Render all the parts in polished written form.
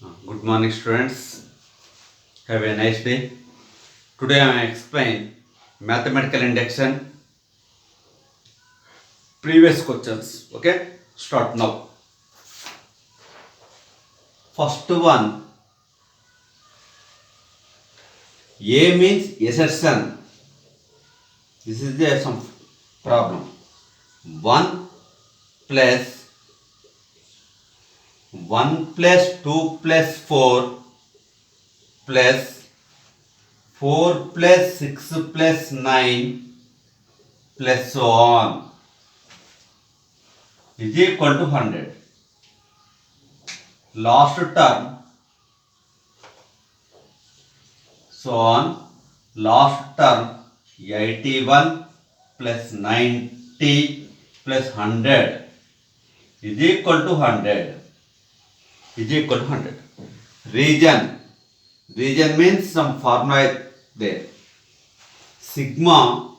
Good morning, students. Have a nice day. Today I will explain mathematical induction previous questions. Okay, start now. First one, A means assertion. This is some problem. 1 plus 1 plus 2 plus 4 plus 4 plus 6 plus 9 plus so on is equal to 100. Last term so on, last term 81 plus 90 plus 100 is equal to 100. Is equal to 100. Region means some formula there. Sigma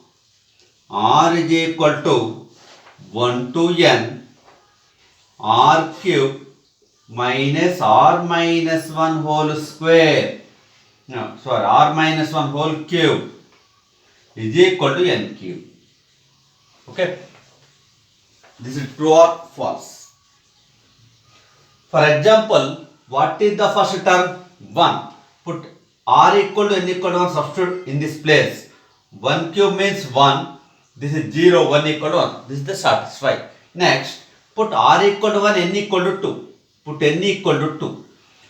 r is equal to 1 to n r cube minus r minus 1 whole square. No, sorry, r minus 1 whole cube is equal to n cube. Okay. This is true or false. For example, what is the first term? 1. Put r equal to n equal to 1, substitute in this place. 1 cube means 1. This is 0, 1 equal to 1. This is the satisfy. Next, put r equal to 1, n equal to 2. Put n equal to 2.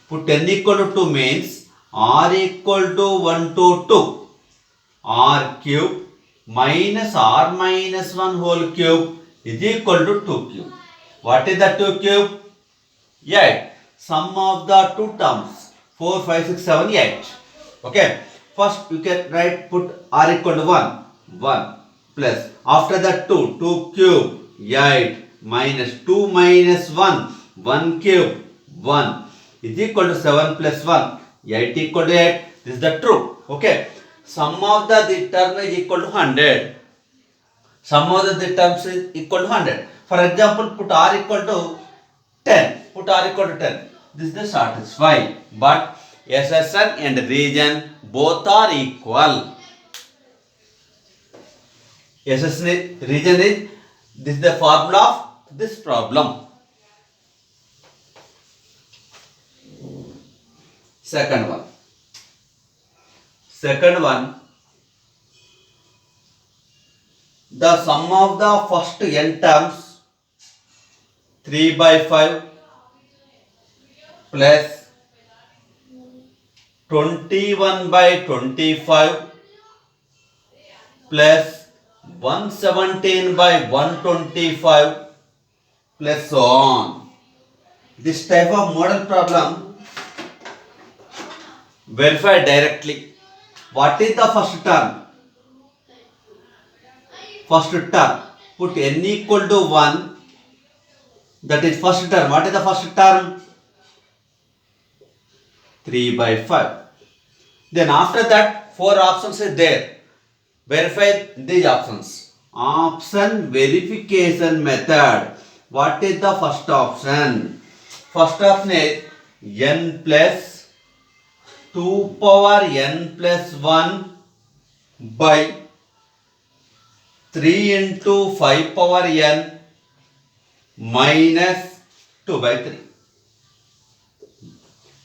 Put n equal to 2 means r equal to 1 to 2. R cube minus r minus 1 whole cube is equal to 2 cube. What is the 2 cube? 8. Sum of the two terms 4, 5, 6, 7, 8. Okay. First you can write, put r equal to 1 plus after that 2 cube 8 minus 2 minus 1 cube 1 is equal to 7 plus 1 8 equal to 8. This is the true. Okay. Sum of the term is equal to 100. Sum of the terms is equal to 100. For example, put r equal to 10. Put r equal to 10. This is the satisfy. But assertion and region both are equal. Assertion is, region is, this is the formula of this problem. Second one, the sum of the first n terms 3 by 5 plus 21 by 25 plus 117 by 125 plus so on. This type of model problem verify directly. What is the first term? First term. Put n equal to 1. That is first term. What is the first term? 3 by 5. Then after that 4 options is there. Verify these options. Option verification method. What is the first option? First option is n plus 2 power n plus 1 by 3 into 5 power n minus 2 by 3.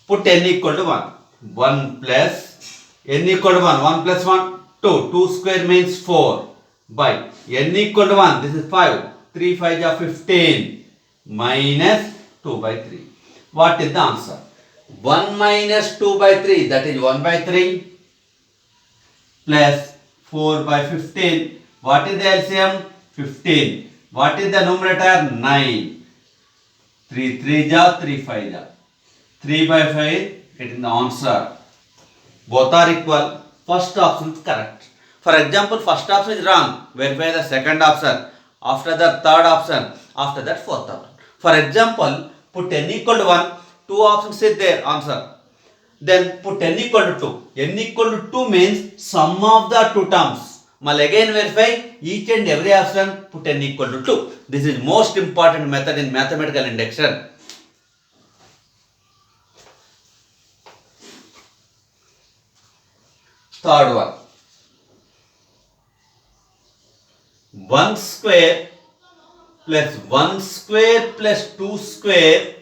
Put n equal to 1. 1 plus n equal to 1 plus 1 2 square means 4 by n equal to 1, this is 5, 3 5 are 15 minus 2 by 3. What is the answer? 1 minus 2 by 3, that is 1 by 3 plus 4 by 15. What is the LCM? 15. What is the numerator? 9. 3 3 ja, 3 5 ja. 3 by 5 getting the answer. Both are equal. First option is correct. For example, first option is wrong. Verify the second option. After that, third option. After that, fourth option. For example, put n equal to 1. Two options is there. Answer. Then put n equal to 2. N equal to 2 means sum of the two terms. Mal again verify each and every option. Put n equal to 2. This is most important method in mathematical induction. Third one. 1 square plus 1 square plus 2 square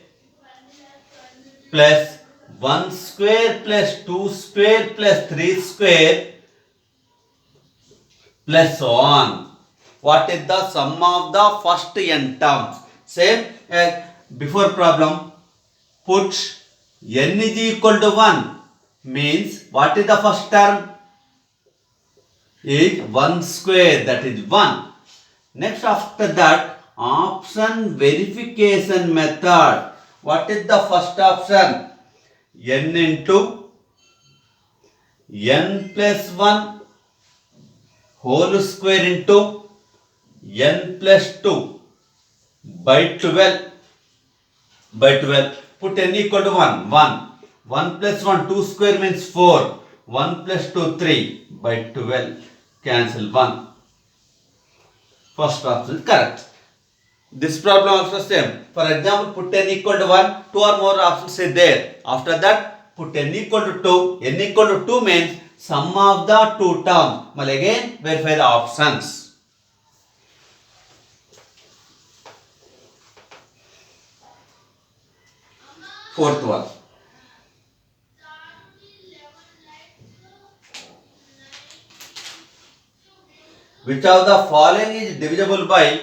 plus 1 square plus 2 square plus 3 square plus so on. What is the sum of the first n terms? Same as before problem. Put n is equal to 1 means what is the first term? Is 1 square, that is 1. Next after that, option verification method. What is the first option? N into n plus 1 whole square into n plus 2 by 12. Put n equal to 1. 1 plus 1, 2 square means 4. 1 plus 2, 3 by 12. Cancel 1. First option is correct. This problem also same. For example, put n equal to 1, 2 or more options is there. After that, put n equal to 2. N equal to 2 means sum of the two terms. Well, again, verify the options. Fourth one. Which of the following is divisible by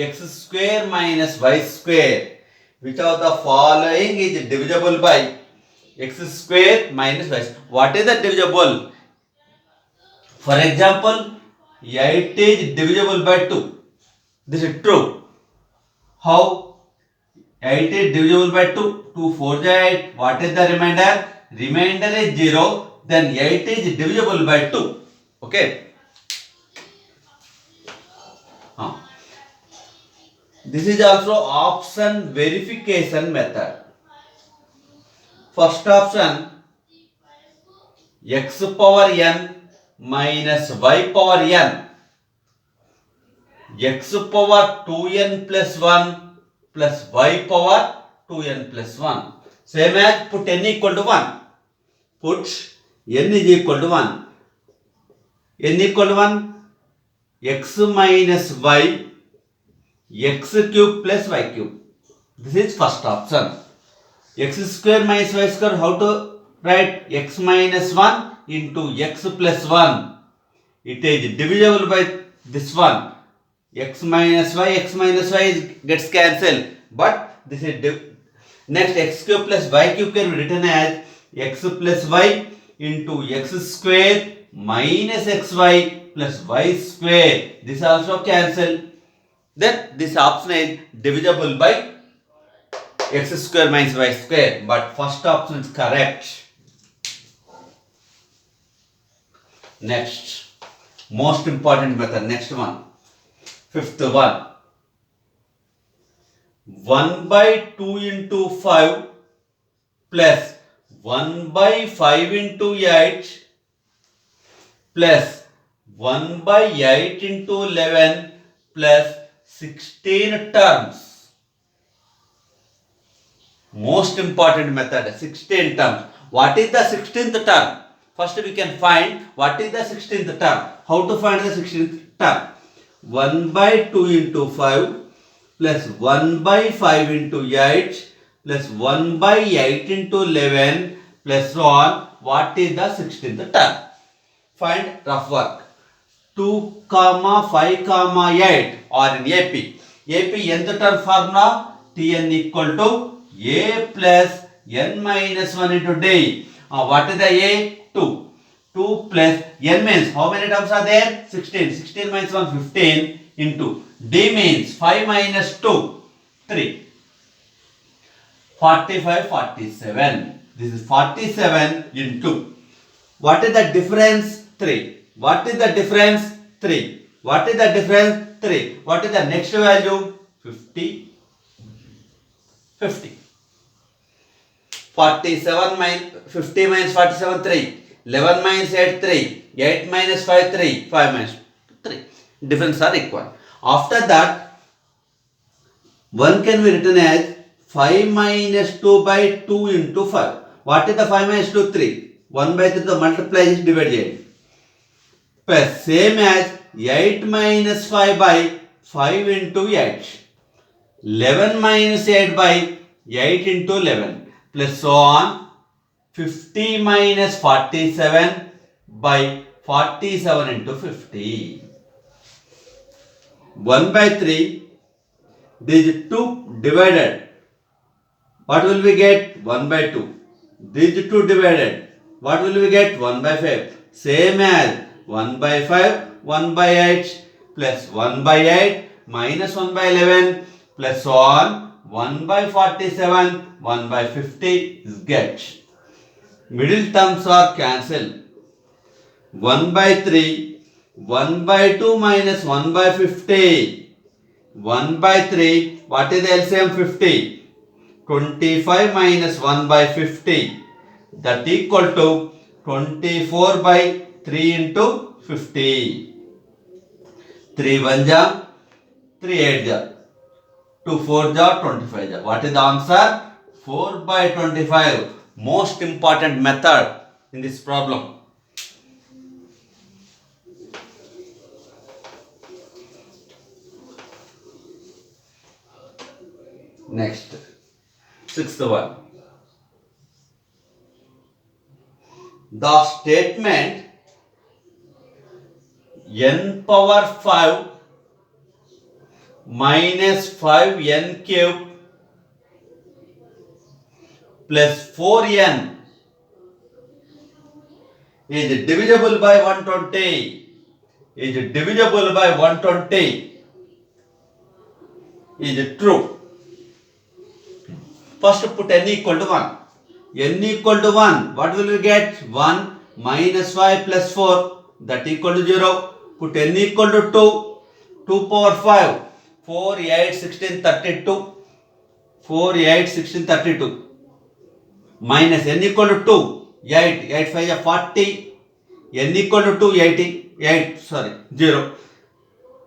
x square minus y square? Which of the following is divisible by x square minus y square? What is the divisible? For example, 8 is divisible by 2. This is true. How? 8 is divisible by 2. 2 4 is 8. What is the remainder? Remainder is 0. Then 8 is divisible by 2. Okay. This is also option verification method. First option, x power n minus y power n. X power 2n plus 1 plus y power 2n plus 1. Same as put n equal to 1. Put n is equal to 1. N equal to 1. X minus y, x cube plus y cube. This is first option. X square minus y square, how to write? X minus 1 into x plus 1. It is divisible by this one. X minus y gets cancelled. But this is next, x cube plus y cube can be written as x plus y into x square minus xy plus y square. This also cancelled. Then this option is divisible by x square minus y square. But first option is correct. Next, most important method, next one. Fifth one. 1 by 2 into 5 plus 1 by 5 into 8 plus 1 by 8 into 11 plus 16 terms. Most important method, 16 terms. What is the 16th term? First we can find what is the 16th term. How to find the 16th term? 1 by 2 into 5 plus 1 by 5 into 8 plus 1 by 8 into 11 plus so on. What is the 16th term? Find rough work. 2, 5, 8 or in AP. AP nth term formula Tn equal to A plus n minus 1 into D. What is the A? 2. 2 plus n means how many terms are there? 16. 16 minus 1, 15 into D means 5 minus 2, 3. 45, 47. This is 47 into. What is the difference? 3. What is the difference? 3. What is the difference? 3. What is the next value? 50. 50. 47 minus 50 minus 47, 3. 11 minus 8, 3. 8 minus 5, 3. 5 minus 3. Difference are equal. After that, 1 can be written as 5 minus 2 by 2 into 5. What is the 5 minus 2? 3. 1 by 3 to multiply is divide చేయండి. Plus same as 8 minus 5 by 5 into 8. 11 minus 8 by 8 into 11. Plus so on. 50 minus 47 by 47 into 50. 1 by 3. These 2 divided. What will we get? 1 by 2. These 2 divided. What will we get? 1 by 5. Same as 1 by 5, 1 by 8 plus 1 by 8 minus 1 by 11 plus so on 1 by 47, 1 by 50 is get. Middle terms are cancelled. 1 by 3, 1 by 2 minus 1 by 50. 1 by 3, what is the LCM? 50. 25 minus 1 by 50. That equal to 24 by 3 into 50. 3 1 ja, 3 8 ja, 2 4 ja, 25 ja. What is the answer? 4 by 25. Most important method in this problem. Next, sixth one. The statement n power 5 minus 5n cube plus 4n is divisible by 120. Is divisible by 120 is true. First put n equal to 1. N equal to 1. What will we get? 1 minus 5 plus 4. That equal to 0. Put n equal to 2. 2 power 5. 4, 8, 16, 32. 4, 8, 16, 32. Minus n equal to 2. 8. 8, 5 is 40. N equal to 2, 80. 0.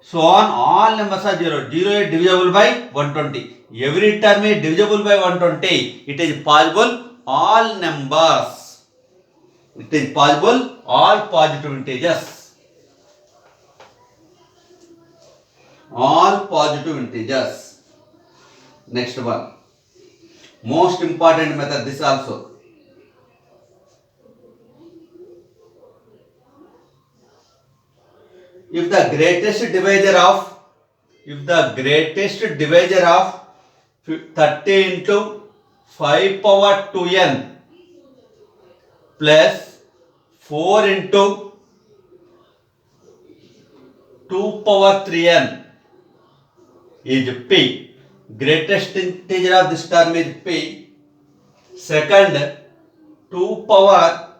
So on all numbers are 0. 0 is divisible by 120. Every term is divisible by 120. It is possible all numbers. It is possible all positive integers. All positive integers. Next one. Most important method this also. If the greatest divisor of 30 into 5 power 2n plus 4 into 2 power 3n is p. Greatest integer of this term is p. Second, 2 power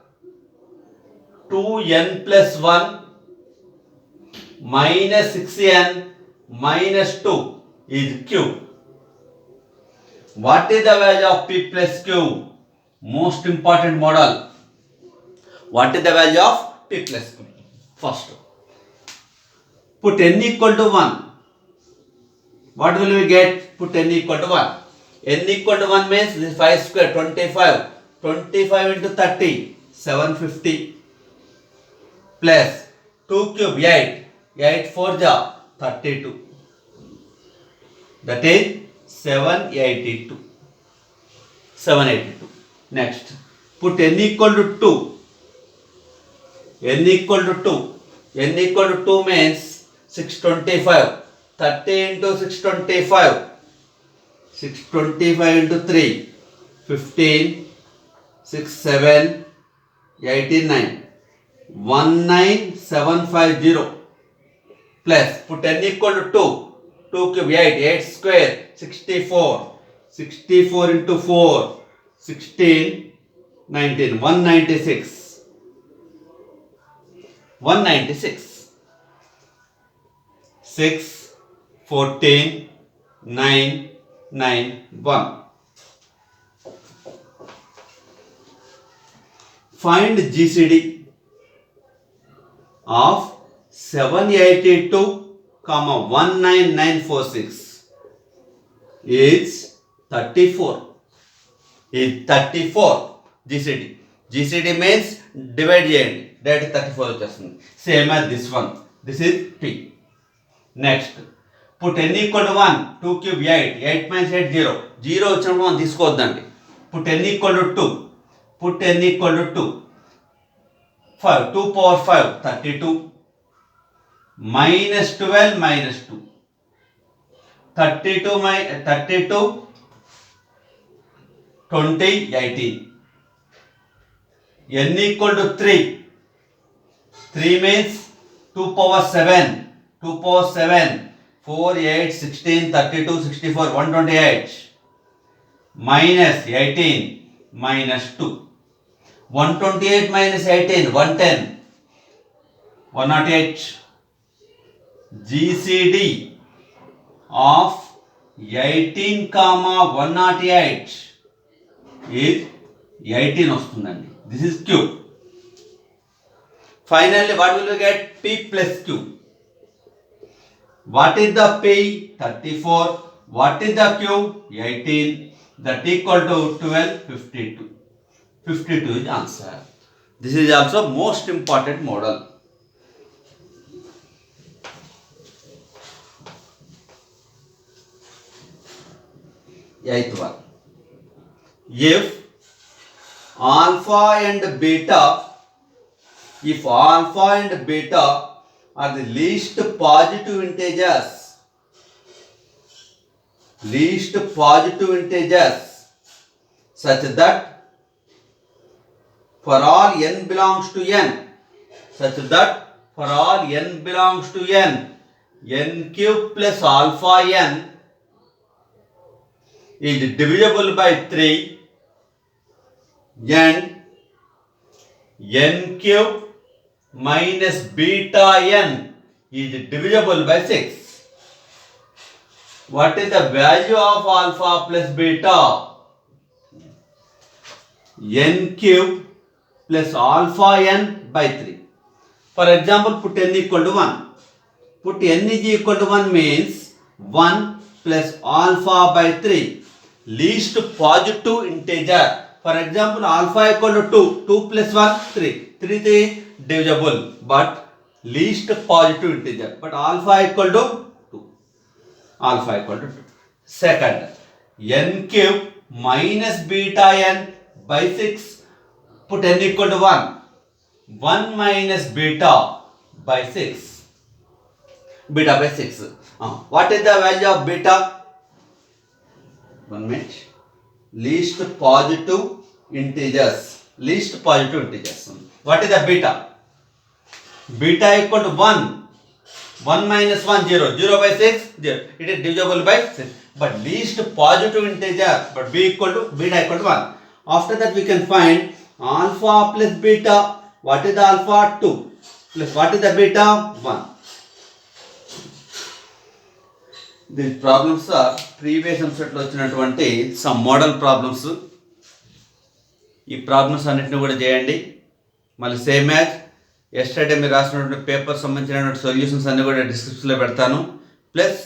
2n plus 1 minus 6n minus 2 is q. What is the value of p plus q? Most important model. What is the value of p plus q? First, put n equal to 1. What will we get? Put n equal to 1. N equal to 1 means this 5 square, 25. 25 into 30, 750. Plus 2 cube, 8. 8 4 ja, 32. That is 782. 782. Next, put n equal to 2. N equal to 2. N equal to 2 means 625. 30 into 625. 625 into 3. 15. 6, 7, 89. 19750. Plus, put n equal to 2. 2 cube, 8. 8 square, 64. 64 into 4. 16, 19. 196. 196. 6, 14, 9, 9, 1. Find GCD of 782, 19946 is 34. Is 34. GCD means divide చేయండి, direct 34 వచ్చేస్తుంది. Same as this one, this is P. Next put n equal to 1, 2 cube 8, 8 minus 8 0, 0 వచ్చినప్పుడు మనం తీసుకోవద్దండి. Put n equal to 2, put n equal to 2, 5, 2 power 5 32, minus 12 minus 2, 32 20 18. n equal to 3, 3 means 2 power 7, 2 power 7, 4 8 16 32 64 128, minus 18 minus 2, 128 minus 18 110, 108. GCD of 18 comma 108 is 18 వస్తుందండి. This is Q. Finally, what will we get? P plus Q. What is the P? 34. What is the Q? 18. That equal to 12, 52. 52 is answer. This is also most important model. Eighth one. If alpha and beta are the least positive integers, such that for all n belongs to n, n cube plus alpha n is divisible by 3 and n cube minus beta n is divisible by 6. What is the value of alpha plus beta? N cube plus alpha n by 3. For example, put n equal to 1. Put n is equal to 1 means 1 plus alpha by 3. Least positive integer. For example, alpha equal to 2. 2 plus 1, 3. 3 is divisible, but least positive integer. But alpha equal to 2. Second, n cube minus beta n by 6. Put n equal to 1. 1 minus beta by 6. Beta by 6. What is the value of beta? 1 minute. Least positive integers. What is the beta? Beta equal to 1. 1 minus 1, 0. 0 by 6, 0. It is divisible by 6. But least positive integer. But beta equal to 1. After that we can find alpha plus beta. What is the alpha? 2. Plus what is the beta? 1. These problems are previous అంశంలో వచ్చినటువంటి some model problems. ఈ problems అన్నిటిని కూడా చేయండి. మళ్ళీ same as yesterday మీరు రాసినటువంటి paper సంబంధించినటువంటి సొల్యూషన్స్ అన్ని కూడా డిస్క్రిప్షన్లో పెడతాను. Plus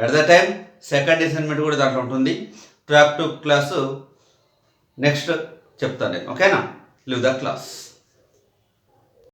at the time second assignment కూడా దాంట్లో ఉంటుంది. ప్రాక్టికల్ క్లాసు నెక్స్ట్ చెప్తాను నేను. ఓకేనా? Leave the class.